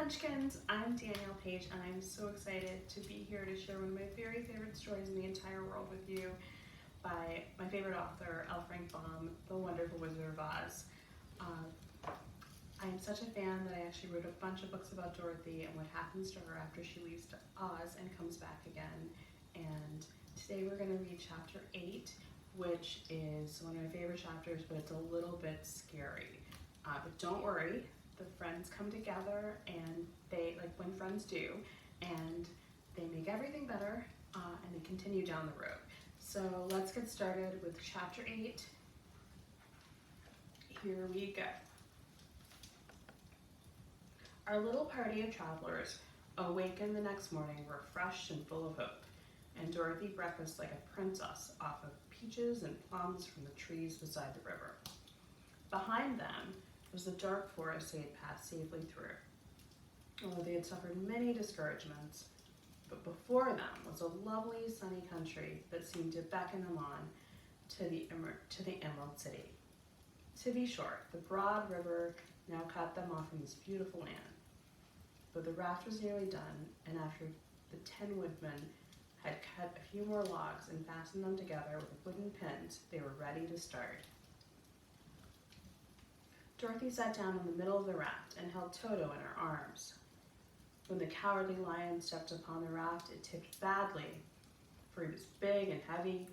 Munchkins! I'm Danielle Paige and I'm so excited to be here to share one of my very favorite stories in the entire world with you by my favorite author, L. Frank Baum, The Wonderful Wizard of Oz. I am such a fan that I actually wrote a bunch of books about Dorothy and what happens to her after she leaves to Oz and comes back again. And today we're going to read chapter 8, which is one of my favorite chapters, but it's a little bit scary. But don't worry. The friends come together and they, like when friends do, and they make everything better and they continue down the road. So let's get started with chapter 8. Here we go. Our little party of travelers awakened the next morning refreshed and full of hope, and Dorothy breakfasted like a princess off of peaches and plums from the trees beside the river. Behind them was the dark forest they had passed safely through. Although they had suffered many discouragements, but before them was a lovely sunny country that seemed to beckon them on to the Emerald City. To be short, the broad river now cut them off from this beautiful land. But the raft was nearly done, and after the 10 woodmen had cut a few more logs and fastened them together with wooden pins, they were ready to start. Dorothy sat down in the middle of the raft and held Toto in her arms. When the Cowardly Lion stepped upon the raft, it tipped badly, for he was big and heavy,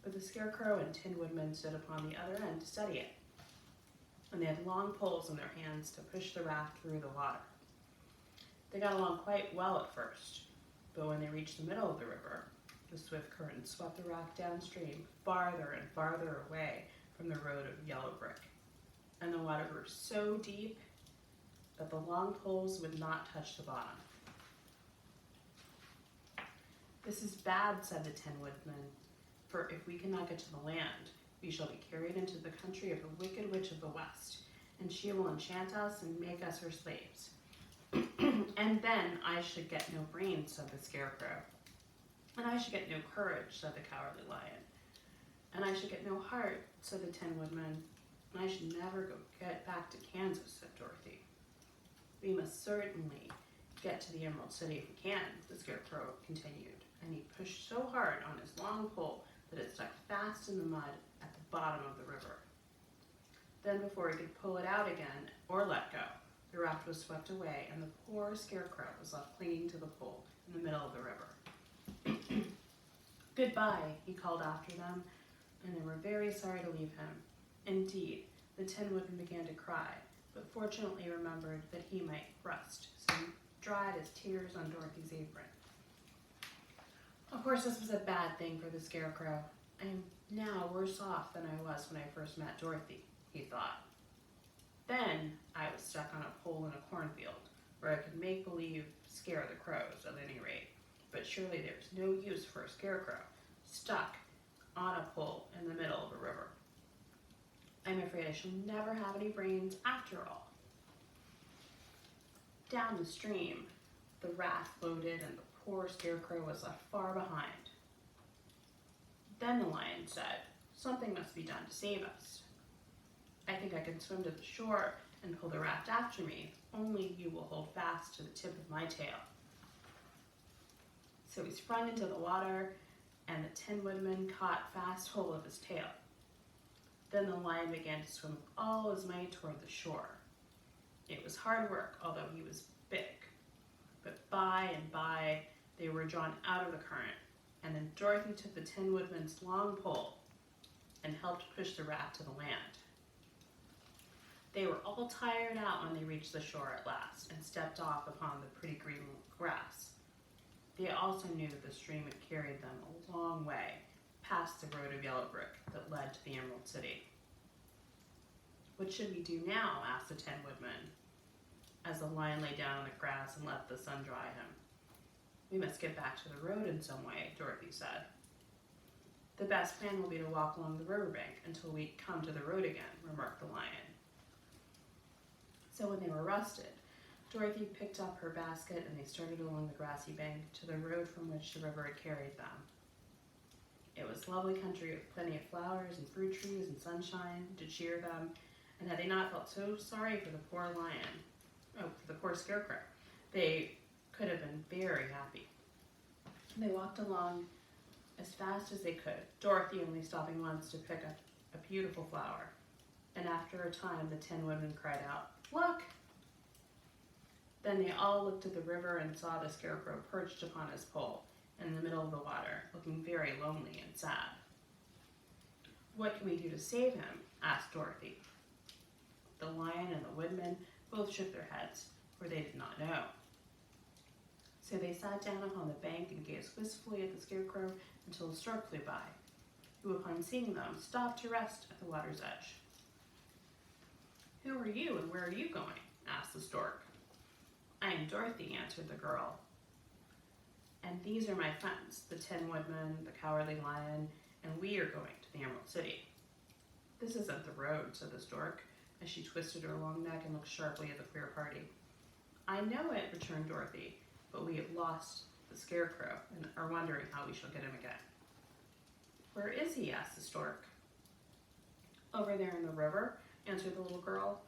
but the Scarecrow and Tin Woodman stood upon the other end to steady it, and they had long poles in their hands to push the raft through the water. They got along quite well at first, but when they reached the middle of the river, the swift current swept the raft downstream, farther and farther away from the road of yellow brick. And the water grew so deep that the long poles would not touch the bottom. "This is bad," said the 10 woodmen, "for if we cannot get to the land, we shall be carried into the country of the Wicked Witch of the West, and she will enchant us and make us her slaves." "And then I should get no brains," said the Scarecrow. "And I should get no courage," said the Cowardly Lion. "And I should get no heart," said the 10 woodmen. "And I should never get back to Kansas," said Dorothy. "We must certainly get to the Emerald City if we can," the Scarecrow continued, and he pushed so hard on his long pole that it stuck fast in the mud at the bottom of the river. Then before he could pull it out again or let go, the raft was swept away, and the poor Scarecrow was left clinging to the pole in the middle of the river. "Goodbye," he called after them, and they were very sorry to leave him. Indeed, the 10 woodmen began to cry, but fortunately remembered that he might rest, so he dried his tears on Dorothy's apron. Of course, this was a bad thing for the Scarecrow. "I am now worse off than I was when I first met Dorothy," he thought. "Then I was stuck on a pole in a cornfield, where I could make believe scare the crows at any rate. But surely there's no use for a Scarecrow stuck on a pole in the middle of a river. I'm afraid I shall never have any brains after all." Down the stream, the raft floated and the poor Scarecrow was left far behind. Then the lion said, "Something must be done to save us. I think I can swim to the shore and pull the raft after me, only you will hold fast to the tip of my tail." So he sprung into the water, and the 10 woodmen caught fast hold of his tail. Then the lion began to swim with all his might toward the shore. It was hard work, although he was big. But by and by, they were drawn out of the current, and then Dorothy took the 10 woodmen's long pole and helped push the raft to the land. They were all tired out when they reached the shore at last and stepped off upon the pretty green grass. They also knew that the stream had carried them a long way past the road of yellow brick that led to the Emerald City. "What should we do now?" asked the 10 woodmen, as the lion lay down on the grass and let the sun dry him. "We must get back to the road in some way," Dorothy said. "The best plan will be to walk along the riverbank until we come to the road again," remarked the lion. So when they were rested, Dorothy picked up her basket and they started along the grassy bank to the road from which the river had carried them. It was lovely country with plenty of flowers and fruit trees and sunshine to cheer them, and had they not felt so sorry for the poor Scarecrow, They could have been very happy. They walked along as fast as they could, Dorothy only stopping once to pick up a beautiful flower. And after a time, the Tin Woodman cried out, "Look!" Then they all looked at the river and saw the Scarecrow perched upon his pole in the middle of the water, looking very lonely and sad. "What can we do to save him?" asked Dorothy. The Lion and the Woodman both shook their heads, for they did not know. So they sat down upon the bank and gazed wistfully at the Scarecrow until a stork flew by, who, upon seeing them, stopped to rest at the water's edge. "Who are you and where are you going?" asked the stork. "I am Dorothy," answered the girl. "And these are my friends, the Tin Woodman, the Cowardly Lion, and we are going to the Emerald City." "This isn't the road," said the stork, as she twisted her long neck and looked sharply at the queer party. "I know it," returned Dorothy, "but we have lost the Scarecrow and are wondering how we shall get him again." "Where is he?" asked the stork. "Over there in the river," answered the little girl.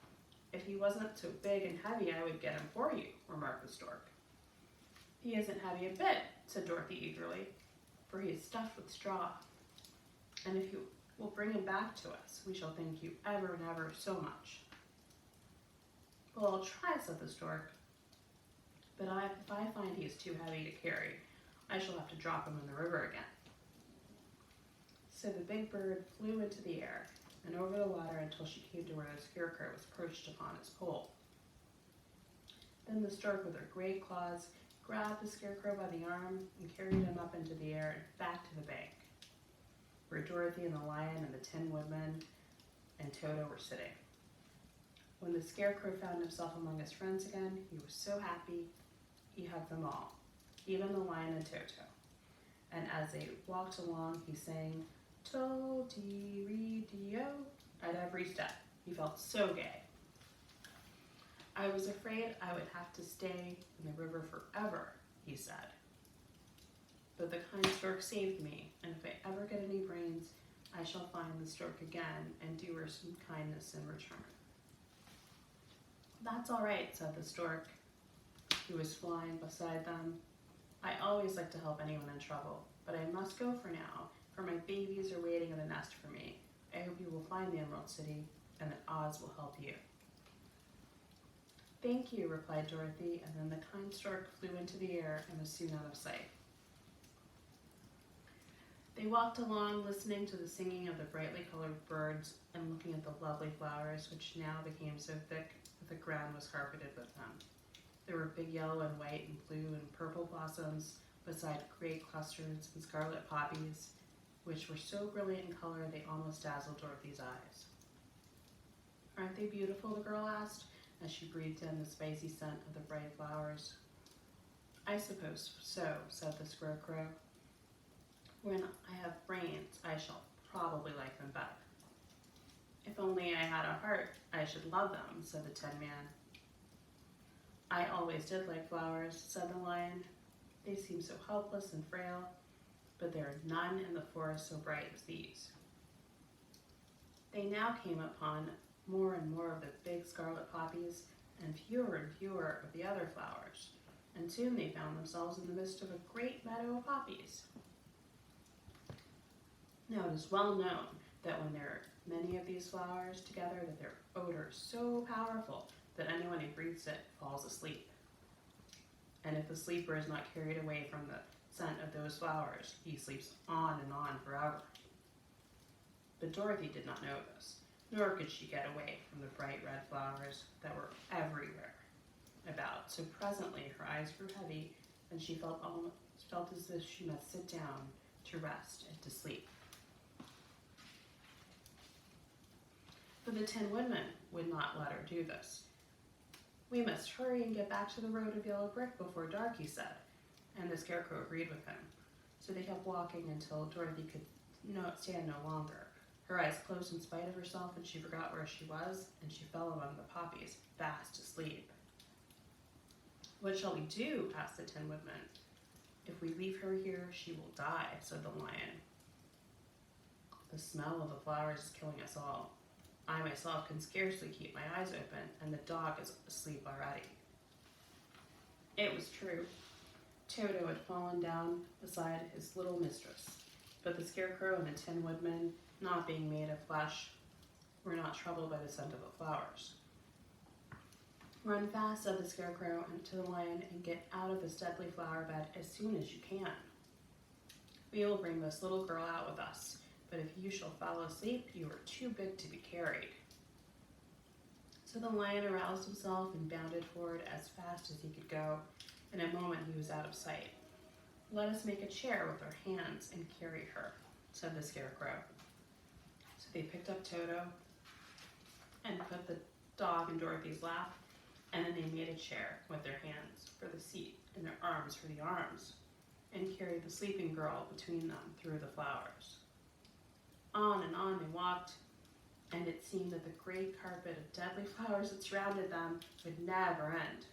"If he wasn't so big and heavy, I would get him for you," remarked the stork. "He isn't heavy a bit," said Dorothy eagerly, "for he is stuffed with straw. And if you will bring him back to us, we shall thank you ever and ever so much." "Well, I'll try," said the stork. "But if I find he is too heavy to carry, I shall have to drop him in the river again." So the big bird flew into the air and over the water until she came to where the Scarecrow was perched upon his pole. Then the stork, with her great claws, grabbed the Scarecrow by the arm and carried him up into the air and back to the bank, where Dorothy and the Lion and the Tin Woodman and Toto were sitting. When the Scarecrow found himself among his friends again, he was so happy he hugged them all, even the Lion and Toto. And as they walked along, he sang "To-dee-ree-dee-o" at every step. He felt so gay. "I was afraid I would have to stay in the river forever," he said. "But the kind stork saved me, and if I ever get any brains, I shall find the stork again and do her some kindness in return." "That's all right," said the stork, who was flying beside them. "I always like to help anyone in trouble, but I must go for now, for my babies are waiting in the nest for me. I hope you will find the Emerald City, and that Oz will help you." "Thank you," replied Dorothy, and then the kind stork flew into the air and was soon out of sight. They walked along, listening to the singing of the brightly colored birds and looking at the lovely flowers, which now became so thick that the ground was carpeted with them. There were big yellow and white and blue and purple blossoms, beside great clusters and scarlet poppies, which were so brilliant in color they almost dazzled Dorothy's eyes. "Aren't they beautiful?" the girl asked, as she breathed in the spicy scent of the bright flowers. "I suppose so," said the Scarecrow. "When I have brains, I shall probably like them better." "If only I had a heart, I should love them," said the Tin Man. "I always did like flowers," said the Lion. "They seem so helpless and frail, but there are none in the forest so bright as these." They now came upon more and more of the big scarlet poppies and fewer of the other flowers, and soon they found themselves in the midst of a great meadow of poppies. Now it is well known that when there are many of these flowers together, that their odor is so powerful that anyone who breathes it falls asleep. And if the sleeper is not carried away from the scent of those flowers, he sleeps on and on forever. But Dorothy did not know this, nor could she get away from the bright red flowers that were everywhere about. So presently her eyes grew heavy, and she felt as if she must sit down to rest and to sleep. But the Tin Woodman would not let her do this. "We must hurry and get back to the road of yellow brick before dark," he said, and the Scarecrow agreed with him. So they kept walking until Dorothy could stand no longer. Her eyes closed in spite of herself, and she forgot where she was, and she fell among the poppies, fast asleep. "What shall we do?" asked the Tin Woodman. "If we leave her here, she will die," said the Lion. "The smell of the flowers is killing us all. I myself can scarcely keep my eyes open, and the dog is asleep already." It was true. Toto had fallen down beside his little mistress, but the Scarecrow and the Tin Woodman, not being made of flesh, were not troubled by the scent of the flowers. "Run fast," said the Scarecrow to the Lion, "and get out of this deadly flower bed as soon as you can. We will bring this little girl out with us, but if you shall fall asleep, you are too big to be carried." So the Lion aroused himself and bounded forward as fast as he could go. In a moment he was out of sight. "Let us make a chair with our hands and carry her," said the Scarecrow. So they picked up Toto and put the dog in Dorothy's lap, and then they made a chair with their hands for the seat and their arms for the arms, and carried the sleeping girl between them through the flowers. On and on they walked, and it seemed that the great carpet of deadly flowers that surrounded them would never end.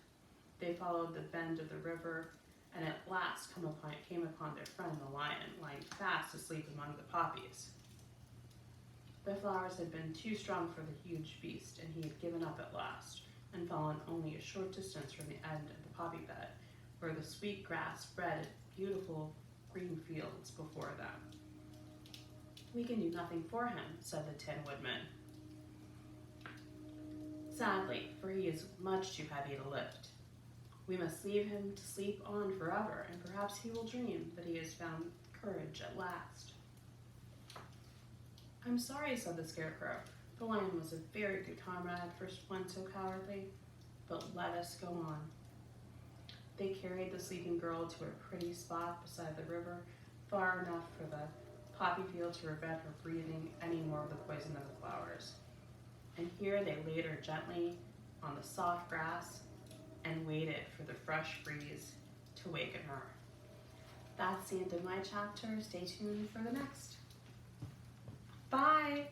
They followed the bend of the river, and at last came upon their friend the Lion, lying fast asleep among the poppies. The flowers had been too strong for the huge beast, and he had given up at last, and fallen only a short distance from the end of the poppy bed, where the sweet grass spread beautiful green fields before them. "We can do nothing for him," said the Tin Woodman. "Sadly, for he is much too heavy to lift. We must leave him to sleep on forever, and perhaps he will dream that he has found courage at last." "I'm sorry," said the Scarecrow. "The Lion was a very good comrade for one so cowardly, but let us go on." They carried the sleeping girl to a pretty spot beside the river, far enough for the poppy field to prevent her breathing any more of the poison of the flowers. And here they laid her gently on the soft grass and waited for the fresh breeze to waken her. That's the end of my chapter. Stay tuned for the next. Bye!